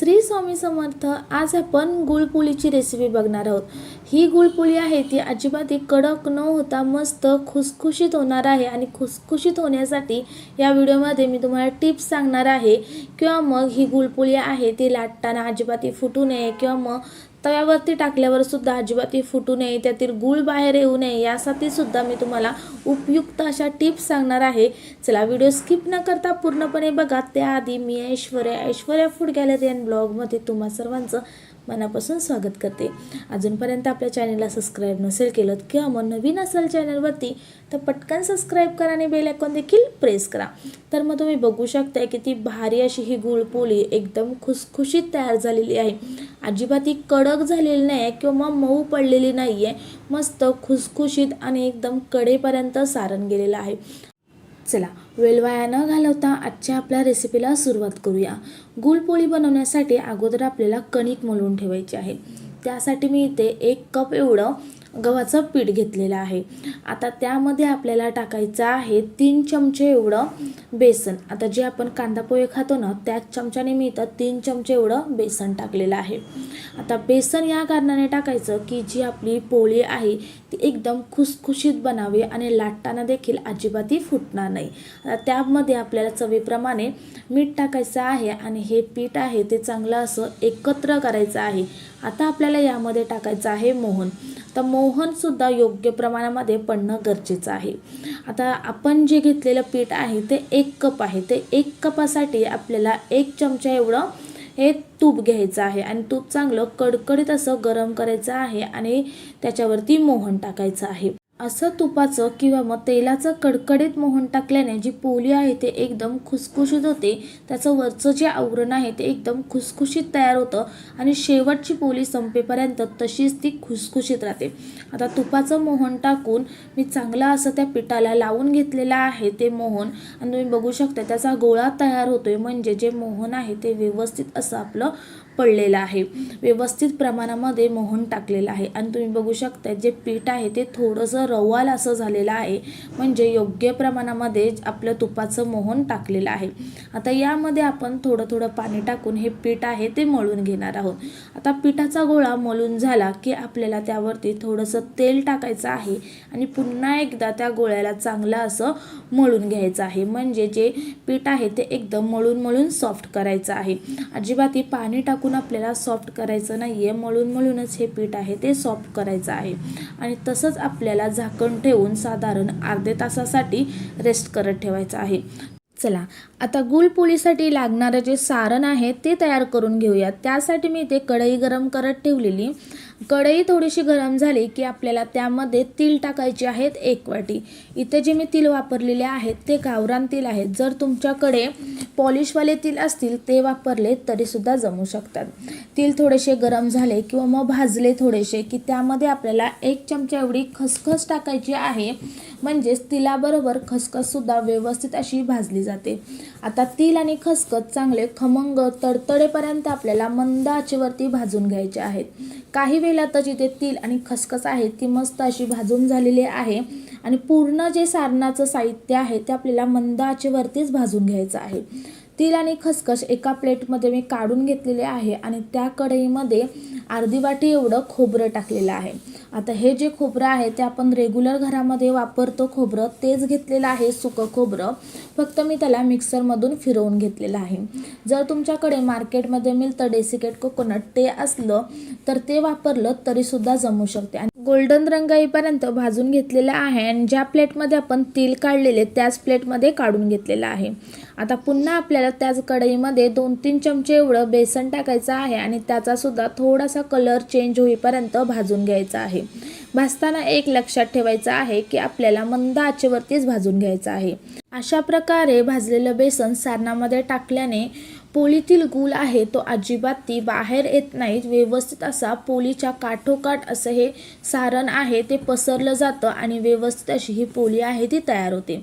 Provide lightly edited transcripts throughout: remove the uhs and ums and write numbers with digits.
श्री स्वामी समर्थ। आज आपण गुळपोळीची रेसिपी बघणार आहोत। ही गुळपोळी आहे ती अजिबात कडक न होता मस्त खुसखुशीत होणार आहे आणि खुसखुशीत होण्यासाठी या व्हिडिओमध्ये मी तुम्हाला टिप्स सांगणार आहे। किंवा मग ही गुळपोळी आहे ती लाटताना अजिबात फुटू नये किंवा मग तव्यावरती टाकल्यावर सुद्धा अजिबात फुटू नये, त्यातील गूळ बाहेर येऊ नये यासाठी सुद्धा मी तुम्हाला उपयुक्त अशा टिप्स सांगणार आहे। चला व्हिडिओ स्किप न करता पूर्णपणे बघा। त्याआधी मी ऐश्वर्या फूड गॅलरी अँड ब्लॉगमध्ये तुम्हा सर्वांचं मनापासून स्वागत करते। अजूनपर्यंत आपल्या चॅनलला सबस्क्राईब नसेल केलं किंवा मग नवीन असेल चॅनलवरती तर पटकन सबस्क्राईब करा आणि बेल आयकॉन देखील प्रेस करा। तर मग तुम्ही बघू शकता की ती भारी अशी ही गुळपोळी एकदम खुसखुशीत तयार झालेली आहे। अजिबात कडक झालेली नाही किंवा मग मऊ पडलेली नाही आहे, मस्त खुसखुशीत आणि एकदम कडेपर्यंत सारण गेलेलं आहे। चला वेळ वाया न घालवता आजच्या आपल्या रेसिपीला सुरुवात करूया। गुळपोळी बनवण्यासाठी अगोदर आपल्याला कणिक मळून ठेवायची आहे। त्यासाठी मी इथे 1 कप एवढं गव्हाचं पीठ घेतलेलं आहे। आता त्यामध्ये आपल्याला टाकायचं आहे 3 चमचे एवढं बेसन। आता जे आपण कांदा पोहे खातो ना त्याच चमच्याने मी इथं 3 चमचे एवढं बेसन टाकलेलं आहे। आता बेसन या कारणाने टाकायचं की जी आपली पोळी आहे ती एकदम खुसखुशीत बनावी आणि लाटताना देखील अजिबात फुटणार नाही। आता त्यामध्ये आपल्याला चवीप्रमाणे मीठ टाकायचं आहे आणि हे पीठ आहे ते चांगलं असं एकत्र करायचं आहे। आता आपल्याला यामध्ये टाकायचं आहे मोहन। तर मोहन सुद्धा योग्य प्रमाणामध्ये पडणं गरजेचं आहे। आता आपण जे घेतलेलं पीठ आहे ते 1 कप आहे, ते 1 कपासाठी आपल्याला 1 चमचा एवढं हे तूप घ्यायचं आहे आणि तूप चांगलं कडकडीत असं गरम करायचं आहे आणि त्याच्यावरती मोहन टाकायचं आहे। असं तुपाचं किंवा मग तेलाचं कडकडीत मोहन टाकल्याने जी पोळी आहे ते एकदम खुसखुशीत होते, त्याचं वरचं जे आवरण आहे ते एकदम खुसखुशीत तयार होतं आणि शेवटची पोळी संपेपर्यंत तशीच ती खुसखुशीत राहते। आता तुपाचं मोहन टाकून मी चांगला असं त्या पिठाला लावून घेतलेलं आहे ते मोहन आणि तुम्ही बघू शकता त्याचा गोळा तयार होतोय, म्हणजे जे मोहन आहे ते व्यवस्थित असं आपलं पडलेलं आहे, व्यवस्थित प्रमाणामध्ये मोहन टाकलेलं आहे आणि तुम्ही बघू शकता जे पीठ आहे ते थोडंसं रवाल असं झालेलं आहे, म्हणजे योग्य प्रमाणामध्ये आपलं तुपाचं मोहन टाकलेलं आहे। आता यामध्ये आपण थोडं पाणी टाकून हे पीठ आहे ते मळून घेणार आहोत। आता पिठाचा गोळा मळून झाला की आपल्याला त्यावरती थोडंसं तेल टाकायचं आहे आणि पुन्हा एकदा त्या गोळ्याला चांगलं असं मळून घ्यायचं आहे, म्हणजे जे पीठ आहे ते एकदम मळून सॉफ्ट करायचं आहे। अजिबात पाणी टाकून आपल्याला सॉफ्ट करायचं नाहीये, मळूनच हे पीठ आहे ते सॉफ्ट करायचं आहे आणि तसंच आपल्याला झाकण ठेवून साधारण अर्ध्या तासासाठी रेस्ट करत ठेवायचं आहे। चला आता गुळपोळीसाठी लागणारं जे सारण आहे ते तयार करून घेऊया। त्यासाठी मी इथे कढई गरम करत ठेवलेली। कढई थोडीशी गरम झाली की आपल्याला त्यामध्ये तीळ टाकायचे आहेत 1 वाटी। इथे जे मी तीळ वापरलेले आहेत ते गावरान तीळ आहेत। जर तुमच्याकडे पॉलिशवाले तीळ असतील ते वापरले तरी सुद्धा जमू शकतात। तीळ थोडेसे गरम झाले किंवा मग भाजले थोडेसे की त्यामध्ये आपल्याला 1 चमचा एवढी खसखस टाकायची आहे, म्हणजेच तिळाबरोबर खसखस सुद्धा व्यवस्थित अशी भाजली जाते। आता तीळ आणि खसखस चांगले खमंग तडतडेपर्यंत आपल्याला मंद आचेवरती भाजून घ्यायचे आहेत। काही वेळातच इथे तीळ आणि खसखस आहे ती मस्त अशी भाजून झालेली आहे आणि पूर्ण जे सारणाचं साहित्य आहे ते आपल्याला मंद आचेवरतीच भाजून घ्यायचं आहे। तीळ आणि खसखस एका प्लेटमध्ये मी काढून घेतलेले आहे आणि त्या कढईमध्ये अर्धी वाटी एवढं खोबरं टाकलेलं आहे। आता हे जे खोबरं आहे ते आपण रेग्युलर घरामध्ये वापरतो खोबरं तेच घेतलेलं आहे, सुकं खोबरं, फक्त मी त्याला मिक्सरमधून फिरवून घेतलेलं आहे। जर तुमच्याकडे मार्केटमध्ये मिळतं डेसिकेट कोकोनट ते असलं तर ते वापरलं तरी सुद्धा जमू शकते। आणि गोल्डन रंग येईपर्यंत भाजून घेतलेलं आहे आणि ज्या प्लेटमध्ये आपण तीळ काढलेले त्याच प्लेटमध्ये काढून घेतलेलं आहे। आता पुन्हा आपल्याला त्याच कढईमध्ये 2-3 चमचे एवढं बेसन टाकायचं आहे आणि त्याचा सुद्धा थोडासा कलर चेंज होईपर्यंत भाजून घ्यायचा आहे। भाजताना एक लक्षात ठेवायचं आहे की आपल्याला मंद आचेवरतीच भाजून घ्यायचं आहे। अशा प्रकारे भाजलेलं बेसन सारणामध्ये टाकल्याने पोळीतील गूळ आहे तो अजिबात बाहेर येत नाही, व्यवस्थित असा पोळीच्या काठोकाठ असं हे सारण आहे ते पसरलं जातं आणि व्यवस्थित अशी ही पोळी आहे ती तयार होते।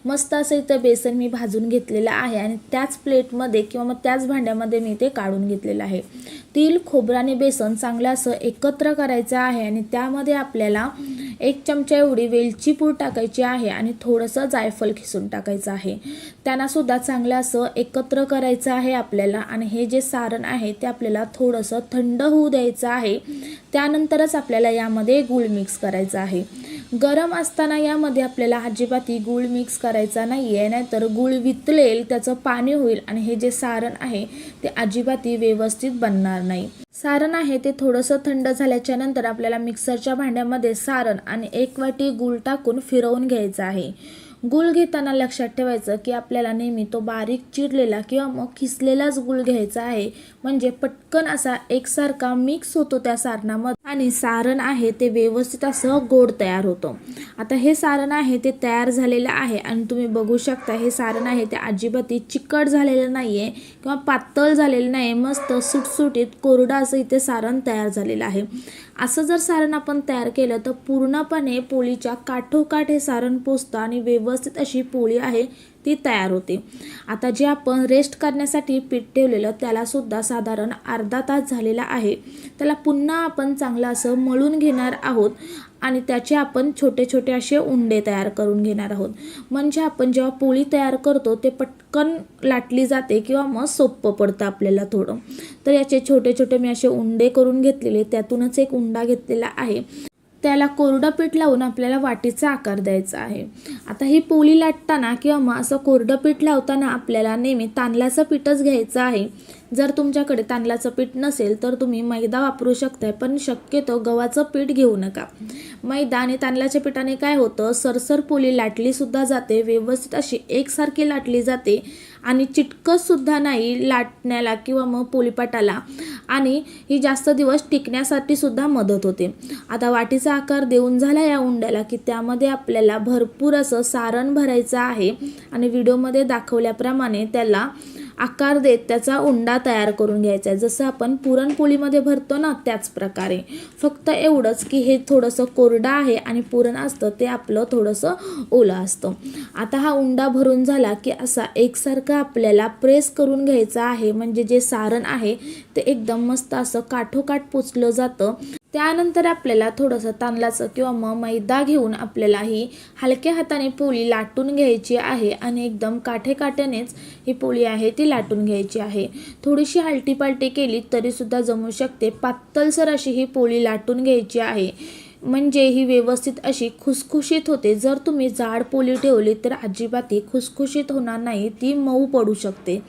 मस्त असं इथं बेसन मी भाजून घेतलेलं आहे आणि त्याच प्लेटमध्ये किंवा मग त्याच भांड्यामध्ये मी ते काढून घेतलेलं आहे। तीळ, खोबरं आणि बेसन चांगलं असं एकत्र करायचं आहे आणि त्यामध्ये आपल्याला 1 चमचा एवढी वेलची पूड टाकायची आहे आणि थोडंसं जायफळ खिसून टाकायचं आहे. त्यांना सुद्धा चांगलं असं एकत्र करायचं आहे आपल्याला आणि हे जे सारण आहे ते आपल्याला थोडंसं थंड होऊ द्यायचं आहे. त्यानंतरच आपल्याला यामध्ये गूळ मिक्स करायचा आहे. गरम असताना यामध्ये आपल्याला अजिबातही गूळ मिक्स करायचा नाही आहे, नाहीतर गूळ वितळेल, त्याचं पाणी होईल आणि हे जे सारण आहे ते अजिबातही व्यवस्थित बनणार नाही. सारण आहे ते थोडंसं थंड झाल्याच्या नंतर आपल्याला मिक्सरच्या भांड्यामध्ये सारण आणि 1 वाटी गूळ टाकून फिरवून घ्यायचं आहे. गूळ घेताना लक्षात ठेवायचं की आपल्याला नेहमी तो बारीक चिरलेला किंवा मग खिसलेलाच गूळ घ्यायचा आहे, म्हणजे पटकन असा एकसारखा मिक्स होतो त्या सारणामध्ये आणि सारण आहे ते व्यवस्थित असं गोड तयार होतं. आता हे सारण आहे ते तयार झालेलं आहे आणि तुम्ही बघू शकता हे सारण आहे ते अजिबातही चिकट झालेलं नाही आहे किंवा पातळ झालेलं नाही, मस्त सुटसुटीत कोरडं असं इथे सारण तयार झालेलं आहे. असं जर सारण आपण तयार केलं तर पूर्णपणे पोळीच्या काठोकाठ हे सारण पोचतं आणि व्यवस्थित अशी पोळी आहे ती तयार होते. आता जे आपण रेस्ट करण्यासाठी पीठ ठेवलेलं त्याला सुद्धा साधारण अर्धा तास झालेला आहे. त्याला पुन्हा आपण चांगलं असं मळून घेणार आहोत आणि त्याचे आपण छोटे छोटे असे उंडे तयार करून घेणार आहोत. म्हणजे आपण जेव्हा पोळी तयार करतो ते पटकन लाटली जाते किंवा मग सोपं पडतं आपल्याला थोडं. तर याचे छोटे छोटे मी असे उंडे करून घेतलेले, त्यातूनच एक उंडा घेतलेला आहे. त्याला कोरडं पीठ लावून आपल्याला वाटीचा आकार द्यायचा आहे. आता ही पोळी लाटताना किंवा मग असं कोरडं पीठ लावताना आपल्याला नेहमी तांदळाचं पीठच घ्यायचं आहे. जर तुमच्याकडे तांदळाचं पीठ नसेल तर तुम्ही मैदा वापरू शकताय, पण शक्यतो गव्हाचं पीठ घेऊ नका. मैदा आणि तांदळाच्या पिठाने काय होतं, सरसर पोळी लाटली सुद्धा जाते, व्यवस्थित अशी एकसारखी लाटली जाते आणि चिटकत सुद्धा नाही लाटण्याला किंवा मग पोळीपाटाला, आणि ही जास्त दिवस टिकण्यासाठी सुद्धा मदत होते. आता वाटीचा आकार देऊन झाला या उंड्याला की त्यामध्ये आपल्याला भरपूर असं सारण भरायचं आहे आणि व्हिडिओमध्ये दाखवल्याप्रमाणे त्याला आकार देत त्याचा उंडा तयार करून घ्यायचा आहे. जसं आपण पुरणपोळीमध्ये भरतो ना त्याच प्रकारे. फक्त एवढंच की हे थोडंसं कोरडं आहे आणि पुरण असतं ते आपलं थोडंसं ओलं असतं. आता हा उंडा भरून झाला की असा एकसारखा आपल्याला प्रेस करून घ्यायचा आहे, म्हणजे जे सारण आहे ते एकदम मस्त असं काठोकाठ पोचलं जातं. त्यानंतर आपल्याला थोडंसं तांदळाचं किंवा मग मैदा घेऊन आपल्याला ही हलक्या हाताने पोळी लाटून घ्यायची आहे आणि एकदम काठेकाठ्यानेच ही पोळी आहे ती लाटून घ्यायची आहे. थोडीशी आलटीपालटी केली तरीसुद्धा जमू शकते. पातळसर अशी ही पोळी लाटून घ्यायची आहे, म्हणजे ही व्यवस्थित अशी खुसखुशीत होते. जर तुम्ही जाड पोळी ठेवली तर अजिबात ही खुसखुशीत होणार नाही, ती मऊ पडू शकते.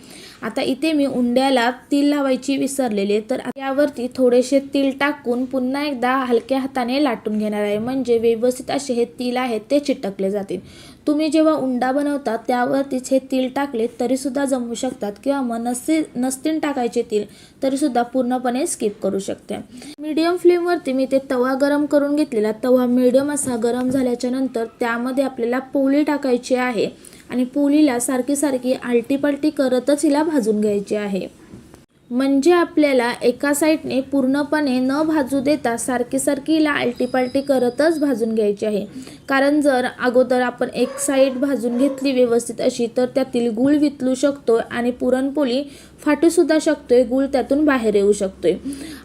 आता इथे मी उंड्याला तीळ लावायची विसरलेले, तर यावरती थोडेसे तीळ टाकून पुन्हा एकदा हलक्या हाताने लाटून घेणार आहे, म्हणजे व्यवस्थित असे हे तीळ आहेत ते चिटकले जातील. तुम्ही जेव्हा उंडा बनवता त्यावरतीच हे तीळ टाकले तरीसुद्धा जमू शकतात किंवा मग नसतील टाकायचे तीळ तरीसुद्धा पूर्णपणे स्किप करू शकते. मीडियम फ्लेमवरती मी ते तवा गरम करून घेतलेला. तवा मीडियम असा गरम झाल्याच्या नंतर त्यामध्ये आपल्याला पोळी टाकायची आहे आणि पोळीला सारखी सारखी आलटीपलटी करतच हिला भाजून घ्यायची आहे. म्हणजे आपल्याला एका साईडने पूर्णपणे न भाजू देता सारखी सारखी हिला आलटीपालटी करतच भाजून घ्यायची आहे. कारण जर अगोदर आपण एक साईड भाजून घेतली व्यवस्थित अशी तर त्यातील गूळ वितळू शकतो आणि पुरणपोळी फाटूसुद्धा शकतोय, गूळ त्यातून बाहेर येऊ शकतोय.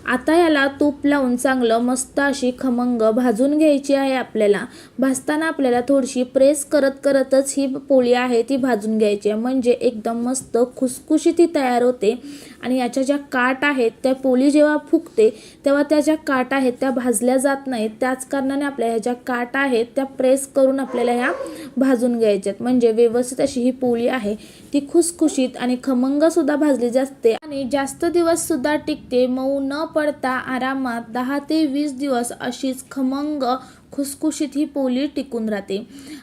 आता याला तूप लावून चांगलं मस्त अशी खमंग भाजून घ्यायची आहे. आपल्याला भाजताना आपल्याला थोडीशी प्रेस करतच ही पोळी आहे ती भाजून घ्यायची आहे, म्हणजे एकदम मस्त खुसखुशीत ही तयार होते. आणि याच्या ज्या काठ आहेत त्या पोळी जेव्हा फुगते तेव्हा त्या ज्या काठ आहेत त्या भाजल्या जात नाहीत, त्याच कारणाने आपल्या ह्या ज्या काठ आहेत त्या प्रेस करून आपल्याला ह्या भाजून घ्यायच्यात, म्हणजे व्यवस्थित अशी ही पोळी आहे ती खुसखुशीत आणि खमंग सुद्धा भाजली जाते आणि जास्त दिवस सुद्धा टिकते. मऊ न पडता आरामात 10 ते 20 दिवस अशीच खमंग खुसखुशीत ही पोळी टिकून राहते.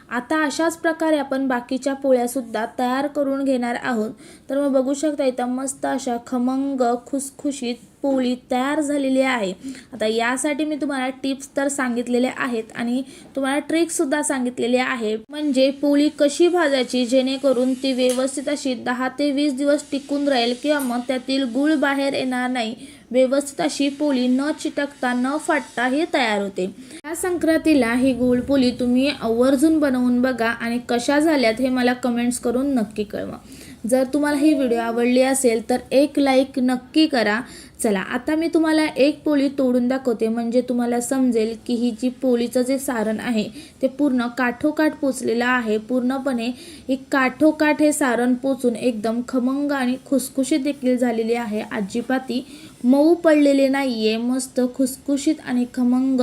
आता अशाच प्रकारे आपण बाकीच्या पोळ्या सुद्धा तयार करून घेणार आहोत. तर मग बघू शकता इथं मस्त अशा खमंग खुसखुशीत पोळी तयार झालेली आहे. आता यासाठी मी तुम्हाला टिप्स तर सांगितलेल्या आहेत आणि तुम्हाला ट्रिक्स सुद्धा सांगितलेले आहे, म्हणजे पोळी कशी भाजायची जेणेकरून ती व्यवस्थित अशी 10 ते 20 दिवस टिकून राहील किंवा मग त्यातील गूळ बाहेर येणार नाही. व्यवस्थित अशी पोळी न चिटकता न फाटता ही तयार होते. या संक्रांतीला ही गुळपोळी तुम्ही आवर्जून बनवून बघा आणि कशा झाल्यात हे मला कमेंट्स करून नक्की कळवा. जर तुम्हाला ही व्हिडिओ आवडली असेल तर एक लाईक नक्की करा. चला आता मी तुम्हाला एक पोळी तोडून दाखवते, म्हणजे तुम्हाला समजेल की ही जी पोळीचं जे सारण आहे ते पूर्ण काठोकाठ पोचलेलं आहे. पूर्णपणे एक काठोकाठ हे सारण पोचून एकदम खमंग आणि खुसखुशीत देखील झालेली आहे. अजिबाती मऊ पडलेले नाहीये, मस्त खुसखुशीत आणि खमंग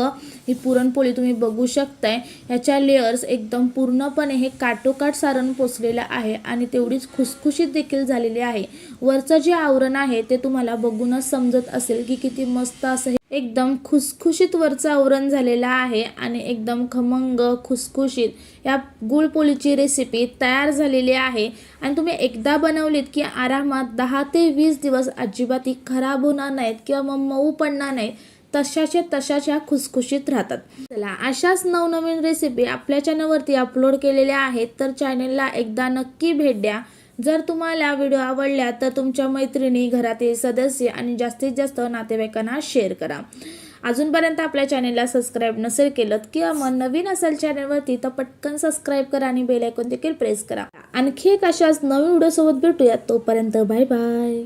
ही पुरणपोळी तुम्ही बघू शकताय. याच्या लेयर्स एकदम पूर्णपणे हे काठोकाठ सारण पोचलेलं आहे आणि तेवढीच खुसखुशीत देखील झालेली आहे. वरचं जे आवरण आहे ते तुम्हाला बघूनच समजत असेल की किती मस्त असं एकदम खुसखुशीत वरचं आवरण झालेलं आहे आणि एकदम खमंग खुसखुशीत या गुळपोळीची रेसिपी तयार झालेली आहे. आणि तुम्ही एकदा बनवलीत की आरामात 10 ते 20 दिवस अजिबात खराब होणार नाहीत किंवा मग मऊ पडणार नाहीत, तशाच्या तशाच्या खुसखुशीत राहतात. चला अशाच नवनवीन रेसिपी आपल्या चॅनलवरती अपलोड केलेल्या आहेत, तर चॅनलला एकदा नक्की भेट द्या. जर तुम्हाला व्हिडिओ आवडल्या तर तुमच्या मैत्रिणी, घरातील सदस्य आणि जास्तीत जास्त नातेवाईकांना शेअर करा. अजूनपर्यंत आपल्या चॅनलला सबस्क्राईब नसेल केलं किंवा मग नवीन असेल चॅनलवरती तर पटकन सबस्क्राईब करा आणि बेल आयकॉन देखील प्रेस करा. आणखी एक अशाच नवीन व्हिडिओ सोबत भेटूया. तोपर्यंत बाय बाय.